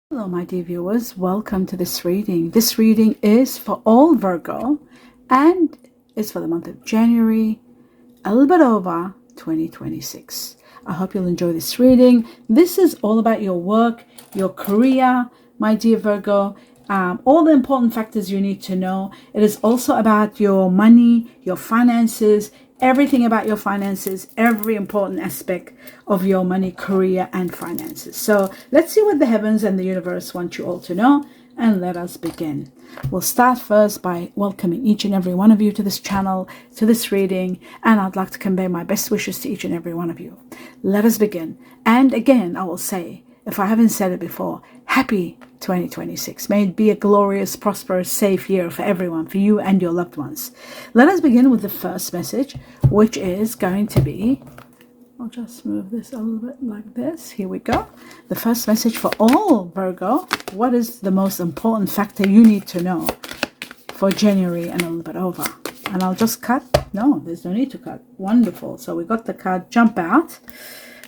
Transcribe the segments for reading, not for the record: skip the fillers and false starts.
Hello, my dear viewers. Welcome to this reading. This reading is for all Virgo and it's for the month of January, a little bit over 2026. I hope you'll enjoy this reading. This is all about your work, your career, my dear Virgo. All the important factors you need to know. It is also about your money, your finances, everything about your finances, every important aspect of your money, career, and finances. So let's see what the heavens and the universe want you all to know, and let us begin. We'll start first by welcoming each and every one of you to this channel, to this reading, and I'd like to convey my best wishes to each and every one of you. Let us begin. And again, I will say, if I haven't said it before, happy 2026. May it be a glorious, prosperous, safe year for everyone, for you and your loved ones. Let us begin with the first message, which is going to be, I'll just move this a little bit like this. Here we go. The first message for all Virgo. What is the most important factor you need to know for January and a little bit over? And I'll just cut. No, there's no need to cut. Wonderful. So we got the card Jump Out.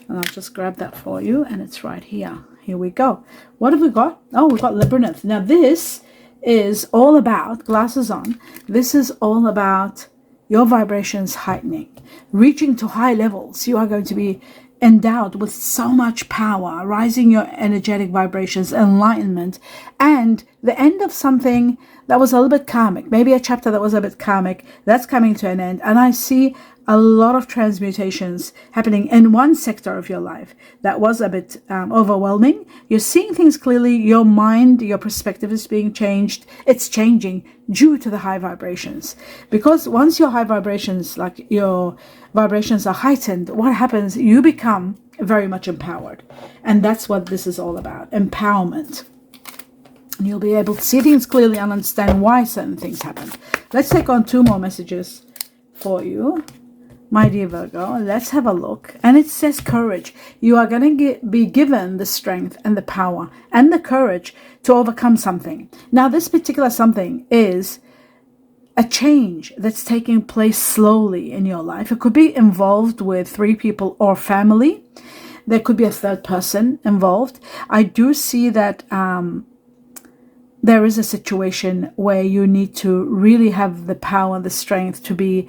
And I'll just grab that for you, and it's right here. Here we go. What have we got? Oh, we've got Labyrinth. Now this is all about, glasses on, this is all about your vibrations heightening, reaching to high levels. You are going to be endowed with so much power, rising your energetic vibrations, enlightenment, and the end of something that was a little bit karmic, maybe a chapter that was a bit karmic, that's coming to an end. And I see a lot of transmutations happening in one sector of your life that was a bit overwhelming. You're seeing things clearly. Your mind, your perspective is being changed. It's changing due to the high vibrations. Because once your high vibrations, like your vibrations are heightened, what happens? You become very much empowered. And that's what this is all about, empowerment. And you'll be able to see things clearly and understand why certain things happen. Let's take on two more messages for you, my dear Virgo. Let's have a look. And it says courage. You are going to be given the strength and the power and the courage to overcome something. Now, this particular something is a change that's taking place slowly in your life. It could be involved with 3 people or family. There could be a third person involved. I do see that there is a situation where you need to really have the power, the strength to be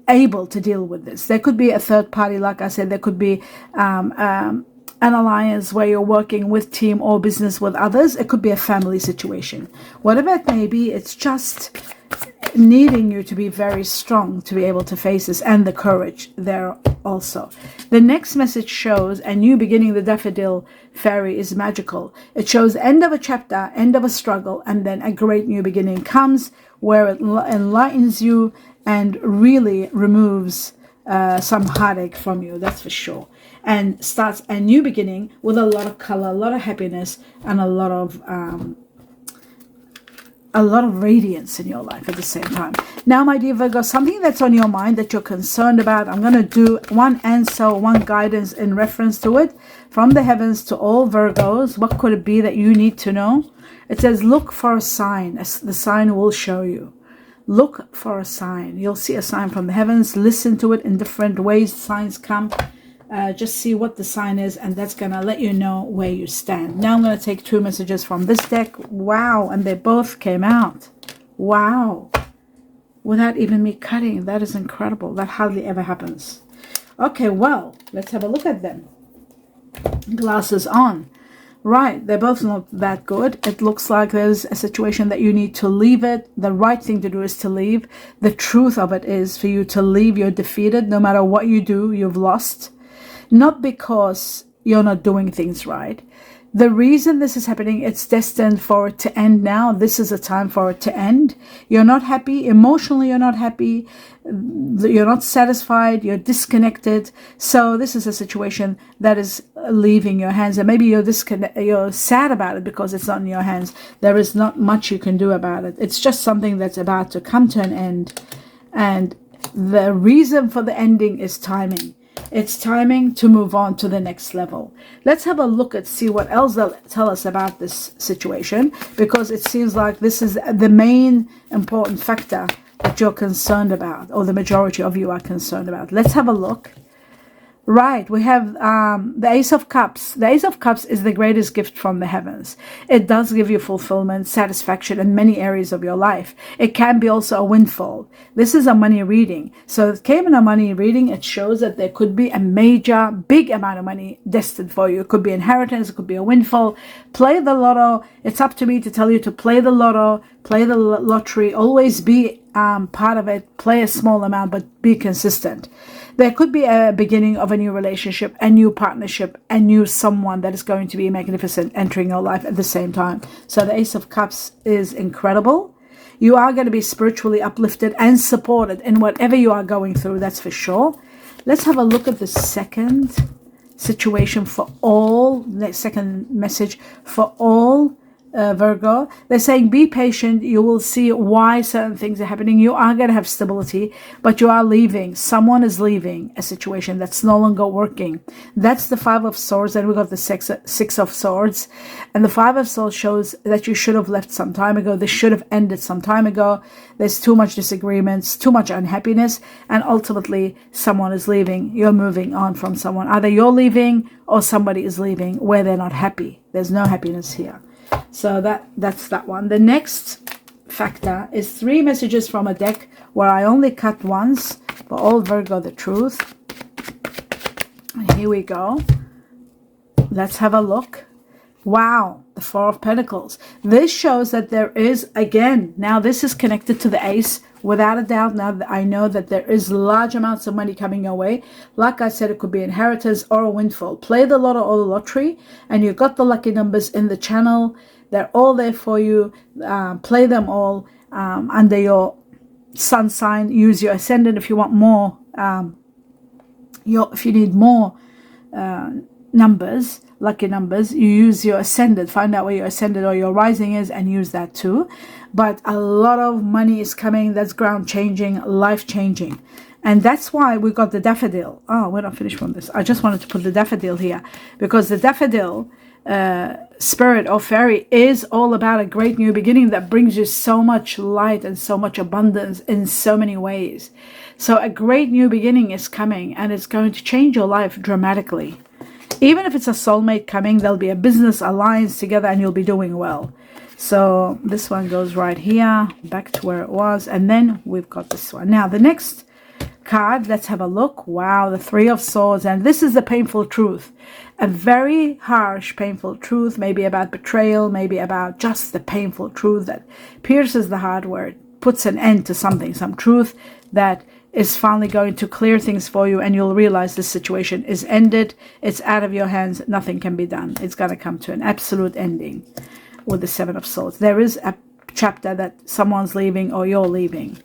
able to deal with this. There could be a third party, like I said. There could be an alliance where you're working with team or business with others. It could be a family situation. Whatever it may be, it's just needing you to be very strong to be able to face this, and the courage there also. The next message shows a new beginning. The daffodil fairy is magical. It shows end of a chapter, end of a struggle, and then a great new beginning comes where it enlightens you and really removes some heartache from you, that's for sure, and starts a new beginning with a lot of color, a lot of happiness, and a lot of radiance in your life at the same time. Now, my dear Virgo, something that's on your mind that you're concerned about, I'm going to do one answer, one guidance in reference to it from the heavens to all Virgos. What could it be that you need to know? It says, look for a sign. The sign will show you. Look for a sign. You'll see a sign from the heavens. Listen to it in different ways. Signs come. Just see what the sign is, and that's going to let you know where you stand. Now I'm going to take 2 messages from this deck. Wow. And they both came out. Wow. Without even me cutting. That is incredible. That hardly ever happens. Okay, well, let's have a look at them. Glasses on. Right, they're both not that good. It looks like there's a situation that you need to leave it. The right thing to do is to leave. The truth of it is for you to leave. You're defeated. No matter what you do, you've lost. Not because you're not doing things right. The reason this is happening, it's destined for it to end now. This is a time for it to end. You're not happy. Emotionally, you're not happy. You're not satisfied. You're disconnected. So this is a situation that is leaving your hands. And maybe you're sad about it because it's not in your hands. There is not much you can do about it. It's just something that's about to come to an end. And the reason for the ending is timing. It's timing to move on to the next level. Let's have a look and see what else they'll tell us about this situation, because it seems like this is the main important factor that you're concerned about, or the majority of you are concerned about. Let's have a look. Right, we have the Ace of Cups. The Ace of Cups is the greatest gift from the heavens. It does give you fulfillment, satisfaction in many areas of your life. It can be also a windfall. This is a money reading. So it came in a money reading. It shows that there could be a major, big amount of money destined for you. It could be inheritance. It could be a windfall. Play the lotto. It's up to me to tell you to play the lotto, play the lottery. Always be part of it. Play a small amount, but be consistent. There could be a beginning of a new relationship, a new partnership, a new someone that is going to be magnificent entering your life at the same time. So the Ace of Cups is incredible. You are going to be spiritually uplifted and supported in whatever you are going through, that's for sure. Let's have a look at the second situation for all, the second message for all Virgo. They're saying be patient. You will see why certain things are happening. You are going to have stability, but you are leaving. Someone is leaving a situation that's no longer working. That's the Five of Swords, and we got the Six of Swords. And the Five of Swords shows that you should have left some time ago. This should have ended some time ago. There's too much disagreements, too much unhappiness, and ultimately someone is leaving. You're moving on from someone. Either you're leaving or somebody is leaving where they're not happy. There's no happiness here. So that's that one. The next factor is 3 messages from a deck where I only cut once for all Virgo the truth. And here we go. Let's have a look. Wow, the Four of Pentacles. This shows that there is, again, now this is connected to the Ace. Without a doubt, now that I know that there is large amounts of money coming your way. Like I said, it could be inheritance or a windfall. Play the lotto or the lottery, and you got the lucky numbers in the channel. They're all there for you. Play them all under your sun sign. Use your ascendant if you want more. If you need more numbers, lucky numbers, you use your ascendant. Find out where your ascendant or your rising is and use that too. But a lot of money is coming. That's ground changing, life changing. And that's why we got the daffodil. Oh, we're not finished from this. I just wanted to put the daffodil here because the daffodil spirit or fairy is all about a great new beginning that brings you so much light and so much abundance in so many ways. So a great new beginning is coming, and it's going to change your life dramatically. Even if it's a soulmate coming, there'll be a business alliance together and you'll be doing well. So this one goes right here, back to where it was. And then we've got this one. Now, the next card, let's have a look. Wow, the Three of Swords. And this is the painful truth. A very harsh, painful truth, maybe about betrayal, maybe about just the painful truth that pierces the heart, where it puts an end to something, some truth that is finally going to clear things for you, and you'll realize this situation is ended. It's out of your hands. Nothing can be done. It's going to come to an absolute ending with the Seven of Swords. There is a chapter that someone's leaving or you're leaving.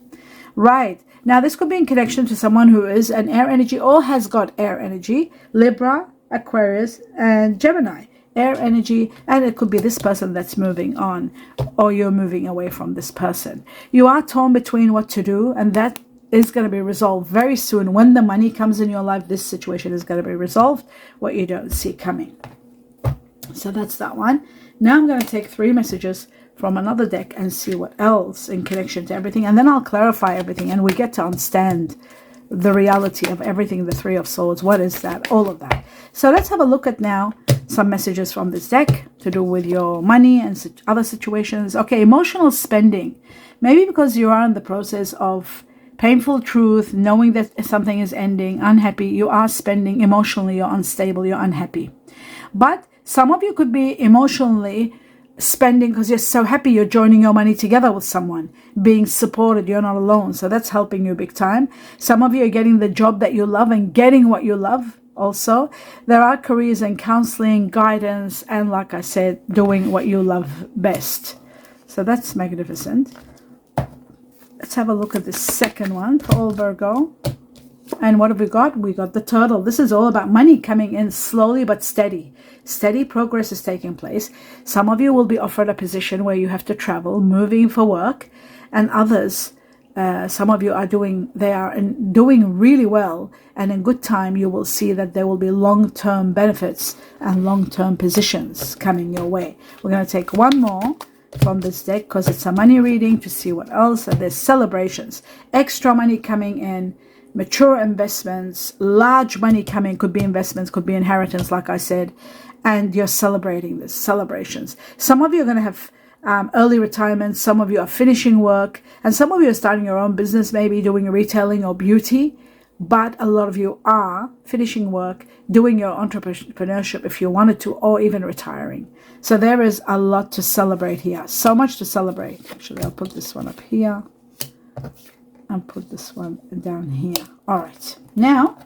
Right. Now, this could be in connection to someone who is an air energy or has got air energy. Libra, Aquarius, and Gemini. Air energy, and it could be this person that's moving on, or you're moving away from this person. You are torn between what to do, and that is going to be resolved very soon. When the money comes in your life, this situation is going to be resolved, what you don't see coming. So that's that one. Now I'm going to take 3 messages from another deck and see what else in connection to everything, and then I'll clarify everything and we get to understand the reality of everything. The Three of Swords, what is that, all of that. So let's have a look at now some messages from this deck to do with your money and other situations. Okay, emotional spending. Maybe because you are in the process of painful truth, knowing that something is ending, unhappy, you are spending emotionally, you're unstable, you're unhappy. But some of you could be emotionally spending because you're so happy you're joining your money together with someone, being supported, you're not alone. So that's helping you big time. Some of you are getting the job that you love and getting what you love also. There are careers in counseling, guidance, and like I said, doing what you love best. So that's magnificent. Let's have a look at the second one for all Virgo. And what have we got? We got the Turtle. This is all about money coming in slowly but steady. Steady progress is taking place. Some of you will be offered a position where you have to travel, moving for work, and others, some of you are doing really well, and in good time you will see that there will be long-term benefits and long-term positions coming your way. We're going to take one more from this deck because it's a money reading to see what else. And there's celebrations, extra money coming in, mature investments, large money coming, could be investments, could be inheritance, like I said, and you're celebrating this, celebrations. Some of you are going to have early retirement, some of you are finishing work, and some of you are starting your own business, maybe doing retailing or beauty, but a lot of you are finishing work, doing your entrepreneurship if you wanted to, or even retiring. So there is a lot to celebrate here, so much to celebrate. Actually, I'll put this one up here and put this one down here. All right, now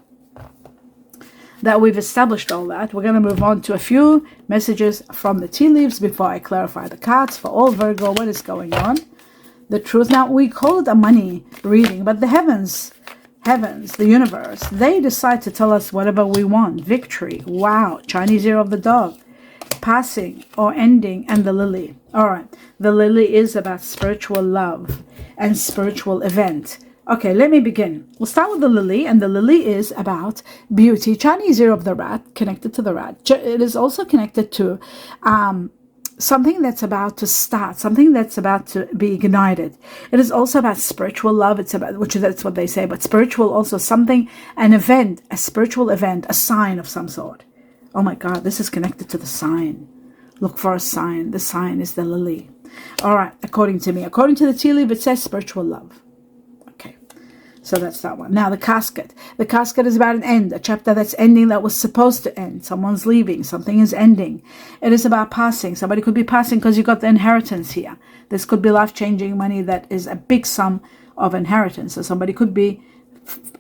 that we've established all that, we're going to move on to a few messages from the tea leaves before I clarify the cards for all Virgo. What is going on? The truth. Now, we call it a money reading, but the heavens, the universe, they decide to tell us whatever we want. Victory. Wow. Chinese ear of the dog. Passing or ending, and the lily. All right. The lily is about spiritual love and spiritual event. Okay, let me begin. We'll start with the lily, and the lily is about beauty. Chinese ear of the rat, connected to the rat. It is also connected to something that's about to start, something that's about to be ignited. It is also about spiritual love. It's about, that's what they say, but spiritual also something, an event, a spiritual event, a sign of some sort. Oh my God, this is connected to the sign. Look for a sign. The sign is the lily. All right, according to me. According to the tea leaf, it says spiritual love. So that's that one. Now, the casket. The casket is about an end, a chapter that's ending that was supposed to end. Someone's leaving. Something is ending. It is about passing. Somebody could be passing because you got the inheritance here. This could be life-changing money that is a big sum of inheritance. So somebody could be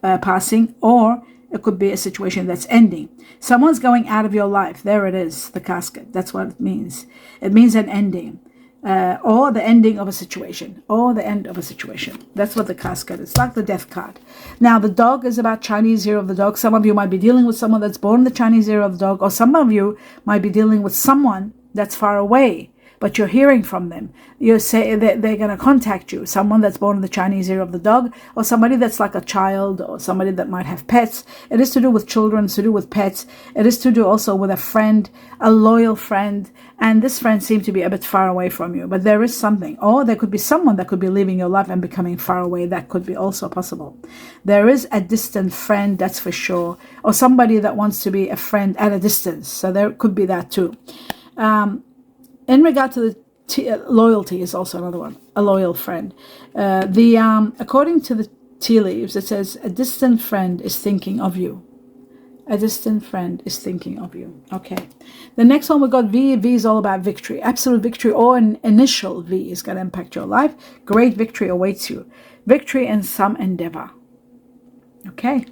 passing, or it could be a situation that's ending. Someone's going out of your life. There it is, the casket. That's what it means. It means an ending. Or the ending of a situation, or the end of a situation. That's what the casket is, like the death card. Now, the dog is about Chinese ear of the dog. Some of you might be dealing with someone that's born the Chinese ear of the dog, or some of you might be dealing with someone that's far away, but you're hearing from them. You say that they're going to contact you, someone that's born in the Chinese ear of the dog, or somebody that's like a child, or somebody that might have pets. It is to do with children, it's to do with pets. It is to do also with a friend, a loyal friend, and this friend seems to be a bit far away from you, but there is something. Or there could be someone that could be leaving your life and becoming far away. That could be also possible. There is a distant friend, that's for sure, or somebody that wants to be a friend at a distance. So there could be that too. In regard to the loyalty is also another one, a loyal friend. According to the tea leaves, it says a distant friend is thinking of you. A distant friend is thinking of you. Okay. The next one we got V. V is all about victory. Absolute victory, or an initial V is going to impact your life. Great victory awaits you. Victory in some endeavor. Okay.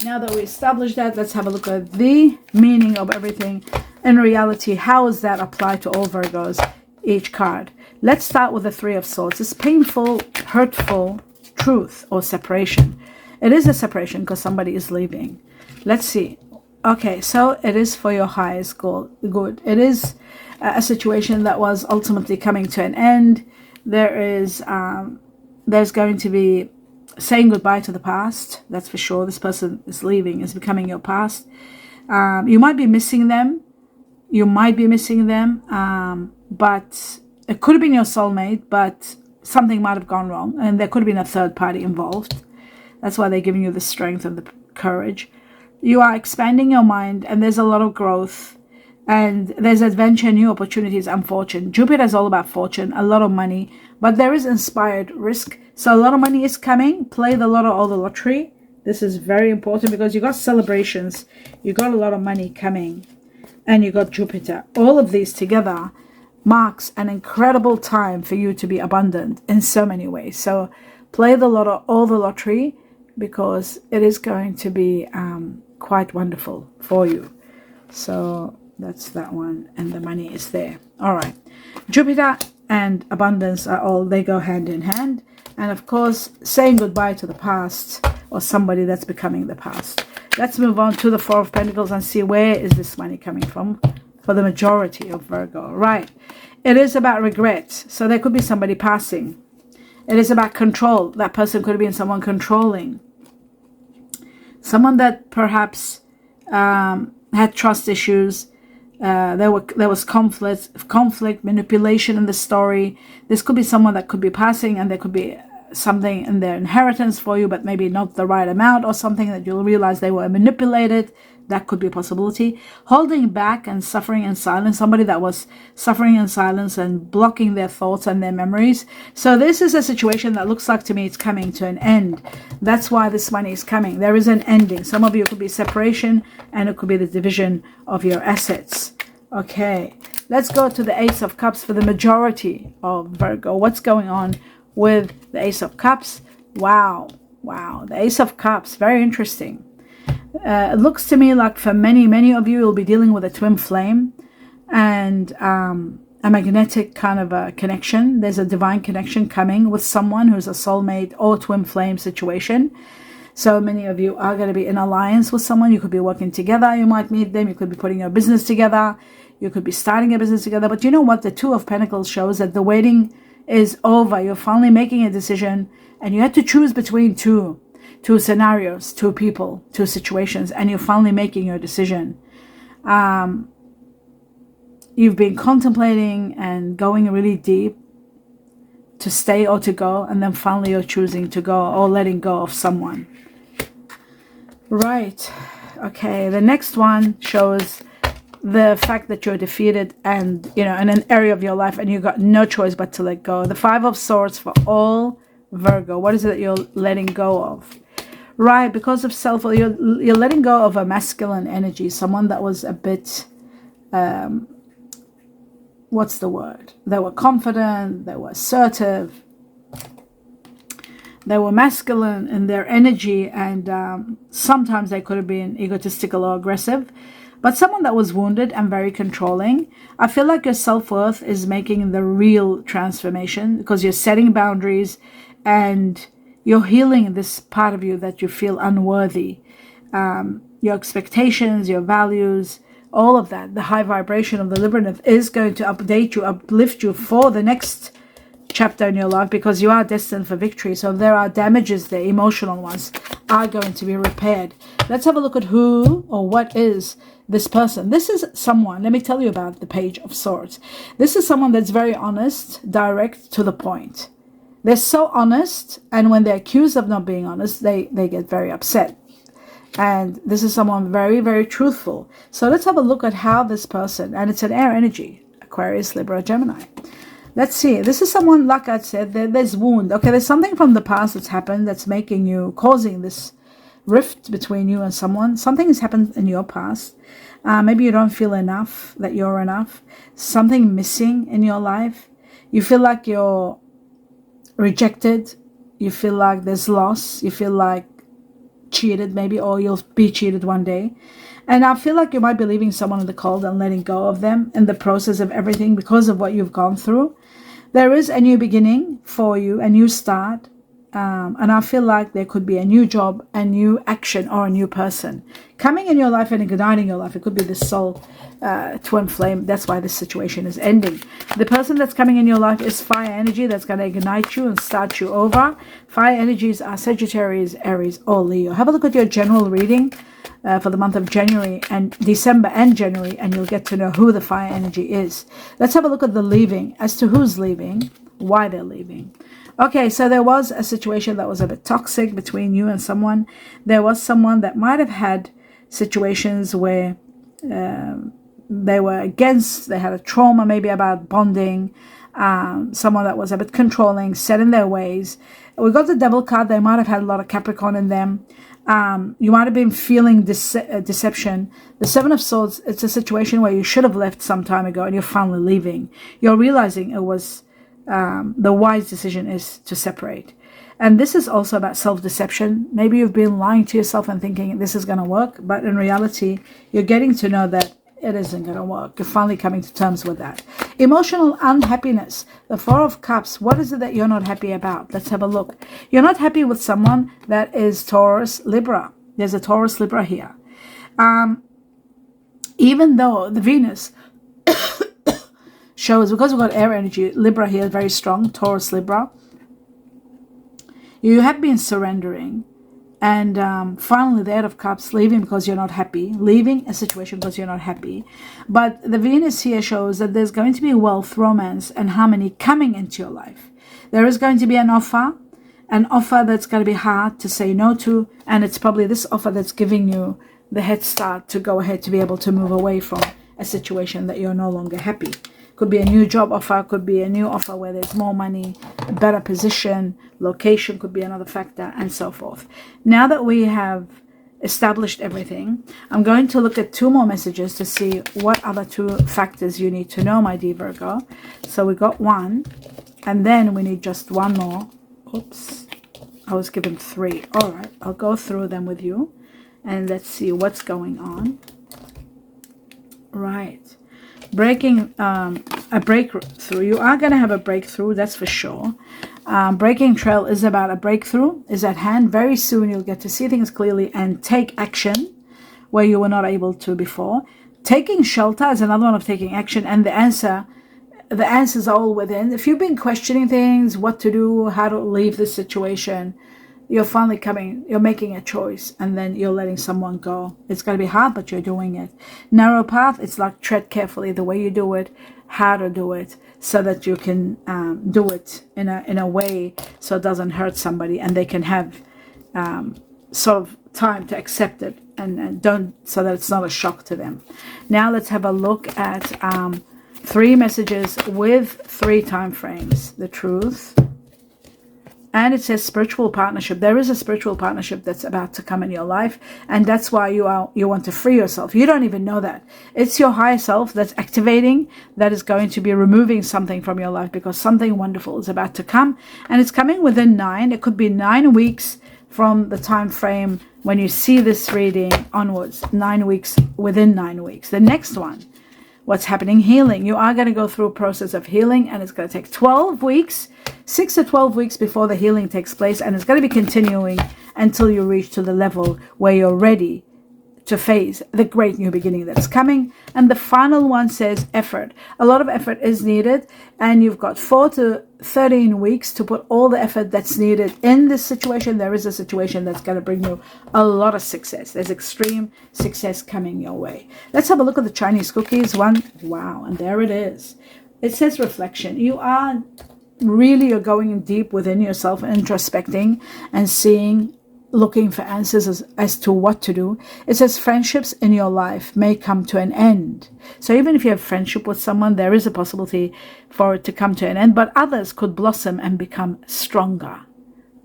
Now that we established that, let's have a look at the meaning of everything. In reality, how does that apply to all Virgos? Each card. Let's start with the Three of Swords. It's painful, hurtful, truth, or separation. It is a separation because somebody is leaving. Let's see. Okay, so it is for your highest good. It is a situation that was ultimately coming to an end. There's going to be saying goodbye to the past. That's for sure. This person is leaving, is becoming your past. You might be missing them. But it could have been your soulmate, but something might have gone wrong, and there could have been a third party involved. That's why they're giving you the strength and the courage. You are expanding your mind, and there's a lot of growth, and there's adventure, new opportunities, and fortune. Jupiter is all about fortune, a lot of money, but there is inspired risk. So a lot of money is coming. Play the lotto or the lottery. This is very important because you got celebrations, you got a lot of money coming, and you got Jupiter. All of these together marks an incredible time for you to be abundant in so many ways. So play the lotto or the lottery, because it is going to be quite wonderful for you. So that's that one, and the money is there. All right, Jupiter and abundance they go hand in hand. And of course, saying goodbye to the past, or somebody that's becoming the past. Let's move on to the Four of Pentacles and see where is this money coming from for the majority of Virgo. Right, it is about regret. So there could be somebody passing. It is about control. That person could have been someone controlling. Someone that perhaps had trust issues. There was conflict, manipulation in the story. This could be someone that could be passing, and there could be something in their inheritance for you, but maybe not the right amount, or something that you'll realize they were manipulated. That could be a possibility. Holding back and suffering in silence. Somebody that was suffering in silence and blocking their thoughts and their memories. So this is a situation that looks like to me it's coming to an end. That's why this money is coming. There is an ending. Some of you could be separation, and it could be the division of your assets. Okay, let's go to the Ace of Cups for the majority of Virgo. What's going on with the Ace of Cups? Wow, the Ace of Cups, very interesting. It looks to me like for many of you, you'll be dealing with a twin flame and a magnetic kind of a connection. There's a divine connection coming with someone who's a soulmate or twin flame situation. So many of you are going to be in alliance with someone. You could be working together. You might meet them. You could be putting your business together. You could be starting a business together. But you know what? The Two of Pentacles shows that the waiting is over. You're finally making a decision, and you had to choose between two scenarios, two people, two situations, and you're finally making your decision. You've been contemplating and going really deep to stay or to go, and then finally you're choosing to go or letting go of someone. Right. Okay. The next one shows the fact that you're defeated and, you know, in an area of your life, and you got no choice but to let go. The Five of Swords for all Virgo. What is it that you're letting go of? Right, because of self, you're letting go of a masculine energy, someone that was a bit, what's the word? They were confident, they were assertive, they were masculine in their energy, and sometimes they could have been egotistical or aggressive, but someone that was wounded and very controlling. I feel like your self-worth is making the real transformation because you're setting boundaries and you're healing this part of you that you feel unworthy. Your expectations, your values, all of that, the high vibration of the liberative is going to update you, uplift you for the next chapter in your life, because you are destined for victory. So if there are damages, the emotional ones are going to be repaired. Let's have a look at who or what is this person. This is someone, let me tell you about the Page of Swords. This is someone that's very honest, direct, to the point. They're so honest, and when they're accused of not being honest, they get very upset. And this is someone very, very truthful. So let's have a look at how this person, and it's an air energy, Aquarius, Libra, Gemini. Let's see. This is someone, like I said, there's wound. Okay, there's something from the past that's happened that's making you, causing this rift between you and someone. Something has happened in your past. Maybe you don't feel enough, that you're enough. Something missing in your life. You feel like you're rejected, you feel like there's loss, you feel like cheated maybe, or you'll be cheated one day. And I feel like you might be leaving someone in the cold and letting go of them in the process of everything because of what you've gone through. There is a new beginning for you, a new start, and I feel like there could be a new job, a new action, or a new person coming in your life and igniting your life. It could be the soul twin flame. That's why this situation is ending. The person that's coming in your life is fire energy that's going to ignite you and start you over. Fire energies are Sagittarius, Aries, or Leo. Have a look at your general reading for the month of January and December and January, and you'll get to know who the fire energy is. Let's have a look at the leaving, as to who's leaving, why they're leaving. Okay, so there was a situation that was a bit toxic between you and someone. There was someone that might have had situations where they were against, they had a trauma maybe about bonding, someone that was a bit controlling, set in their ways. We got the Devil card. They might have had a lot of Capricorn in them. You might have been feeling deception. The Seven of Swords, it's a situation where you should have left some time ago and you're finally leaving. You're realizing it was the wise decision is to separate. And this is also about self-deception. Maybe you've been lying to yourself and thinking this is going to work, but in reality, you're getting to know that it isn't going to work. You're finally coming to terms with that. Emotional unhappiness. The Four of Cups. What is it that you're not happy about? Let's have a look. You're not happy with someone that is Taurus, Libra. There's a Taurus, Libra here. Even though the Venus shows, because we've got air energy, Libra here, very strong, Taurus, Libra. You have been surrendering. And finally, the Eight of Cups, leaving because you're not happy, leaving a situation because you're not happy. But the Venus here shows that there's going to be wealth, romance, and harmony coming into your life. There is going to be an offer, an offer that's going to be hard to say no to, and it's probably this offer that's giving you the head start to go ahead to be able to move away from a situation that you're no longer happy. Could be a new job offer, could be a new offer where there's more money, better position, location could be another factor, and so forth. Now that we have established everything, I'm going to look at 2 more messages to see what other 2 factors you need to know, my dear Virgo. So we got 1, and then we need just 1 more. Oops, I was given 3. All right, I'll go through them with you, and let's see what's going on. Right. Breaking a breakthrough. You are going to have a breakthrough, that's for sure. Breaking trail is about a breakthrough is at hand. Very soon you'll get to see things clearly and take action where you were not able to before. Taking shelter is another one of taking action, and the answers are all within. If you've been questioning things, what to do, how to leave this situation, you're finally you're making a choice, and then you're letting someone go. It's going to be hard, but you're doing it. Narrow path, it's like tread carefully the way you do it, how to do it, so that you can do it in a way so it doesn't hurt somebody, and they can have sort of time to accept it, and don't, so that it's not a shock to them. Now let's have a look at 3 messages with 3 time frames. The truth. And it says spiritual partnership. There is a spiritual partnership that's about to come in your life, and that's why you want to free yourself. You don't even know that. It's your higher self that's activating, that is going to be removing something from your life, because something wonderful is about to come, and it's coming within 9. It could be 9 weeks from the time frame when you see this reading onwards. 9 weeks, within 9 weeks. The next one, what's happening? Healing. You are going to go through a process of healing, and it's going to take 12 weeks, 6 to 12 weeks before the healing takes place, and it's going to be continuing until you reach to the level where you're ready to face the great new beginning that's coming. And the final one says effort. A lot of effort is needed, and you've got 4 to 13 weeks to put all the effort that's needed in this situation. There is a situation that's going to bring you a lot of success. There's extreme success coming your way. Let's have a look at the Chinese cookies one. Wow, and there it is. It says reflection. You are really, you're going deep within yourself and introspecting and seeing, looking for answers as to what to do. It says friendships in your life may come to an end. So even if you have friendship with someone, there is a possibility for it to come to an end, but others could blossom and become stronger.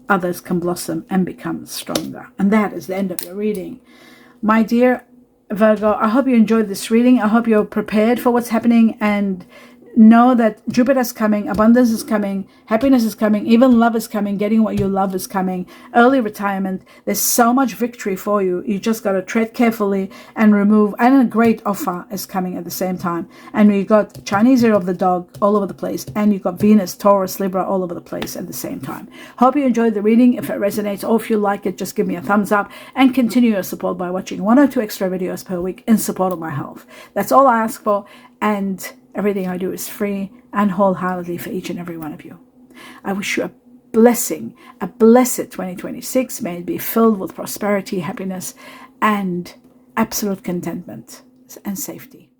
Others can blossom and become stronger. And that is the end of your reading. My dear Virgo, I hope you enjoyed this reading. I hope you're prepared for what's happening, and know that Jupiter's coming, abundance is coming, happiness is coming, even love is coming, getting what you love is coming, early retirement. There's so much victory for you. You just got to tread carefully and remove, and a great offer is coming at the same time. And we got Chinese year of the dog all over the place, and you got Venus, Taurus, Libra all over the place at the same time. Hope you enjoyed the reading. If it resonates or if you like it, just give me a thumbs up, and continue your support by watching 1 or 2 extra videos per week in support of my health. That's all I ask for, and everything I do is free and wholeheartedly for each and every one of you. I wish you a blessed 2026. May it be filled with prosperity, happiness, and absolute contentment and safety.